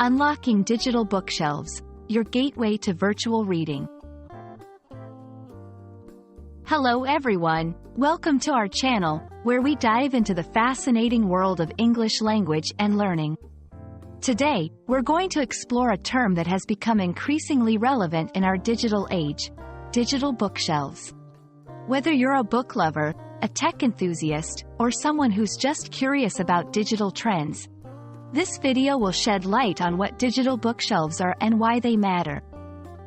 Unlocking Digital Bookshelves, your gateway to virtual reading. Hello everyone, welcome to our channel, where we dive into the fascinating world of English language and learning. Today, we're going to explore a term that has become increasingly relevant in our digital age: digital bookshelves. Whether you're a book lover, a tech enthusiast, or someone who's just curious about digital trends, this video will shed light on what digital bookshelves are and why they matter.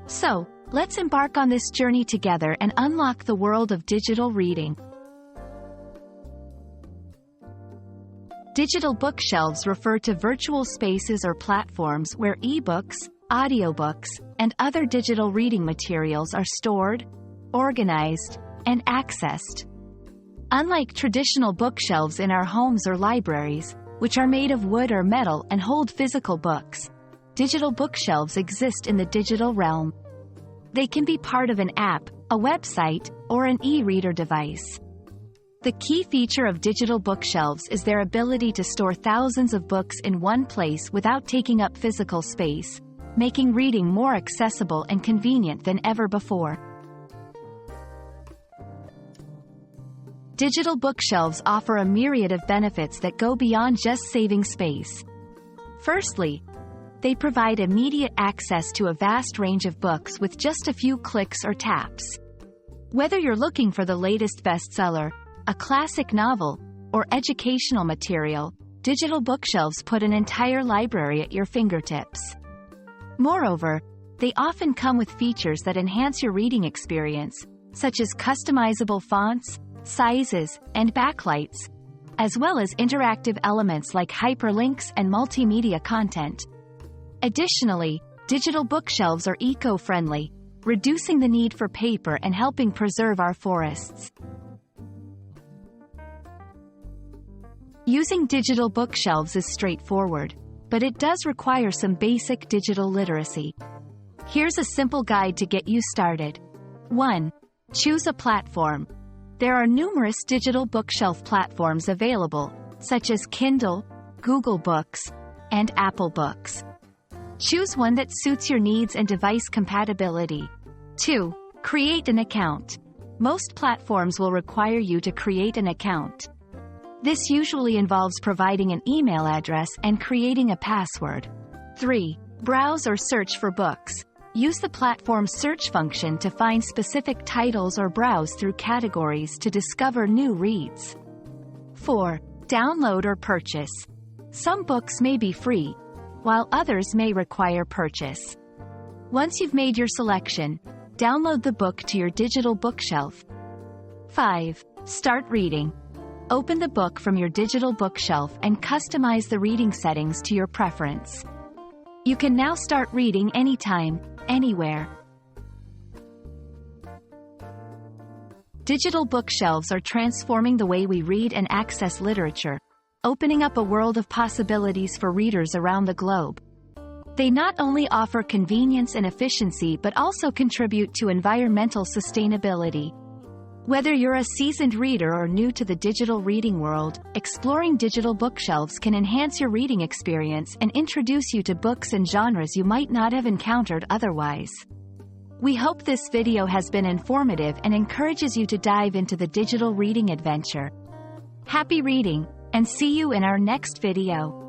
So, let's embark on this journey together and unlock the world of digital reading. Digital bookshelves refer to virtual spaces or platforms where ebooks, audiobooks, and other digital reading materials are stored, organized, and accessed. Unlike traditional bookshelves in our homes or libraries, which are made of wood or metal and hold physical books, digital bookshelves exist in the digital realm. They can be part of an app, a website, or an e-reader device. The key feature of digital bookshelves is their ability to store thousands of books in one place without taking up physical space, making reading more accessible and convenient than ever before. Digital bookshelves offer a myriad of benefits that go beyond just saving space. Firstly, they provide immediate access to a vast range of books with just a few clicks or taps. Whether you're looking for the latest bestseller, a classic novel, or educational material, digital bookshelves put an entire library at your fingertips. Moreover, they often come with features that enhance your reading experience, such as customizable fonts, sizes, and backlights, as well as interactive elements like hyperlinks and multimedia content. Additionally, digital bookshelves are eco-friendly, reducing the need for paper and helping preserve our forests. Using digital bookshelves is straightforward, but it does require some basic digital literacy. Here's a simple guide to get you started. 1. Choose a platform. There are numerous digital bookshelf platforms available, such as Kindle, Google Books, and Apple Books. Choose one that suits your needs and device compatibility. 2. Create an account. Most platforms will require you to create an account. This usually involves providing an email address and creating a password. 3. Browse or search for books. Use the platform's search function to find specific titles or browse through categories to discover new reads. 4. Download or purchase. Some books may be free, while others may require purchase. Once you've made your selection, download the book to your digital bookshelf. 5. Start reading. Open the book from your digital bookshelf and customize the reading settings to your preference. You can now start reading anytime, anywhere. Digital bookshelves are transforming the way we read and access literature, opening up a world of possibilities for readers around the globe. They not only offer convenience and efficiency but also contribute to environmental sustainability. Whether you're a seasoned reader or new to the digital reading world, exploring digital bookshelves can enhance your reading experience and introduce you to books and genres you might not have encountered otherwise. We hope this video has been informative and encourages you to dive into the digital reading adventure. Happy reading, and see you in our next video.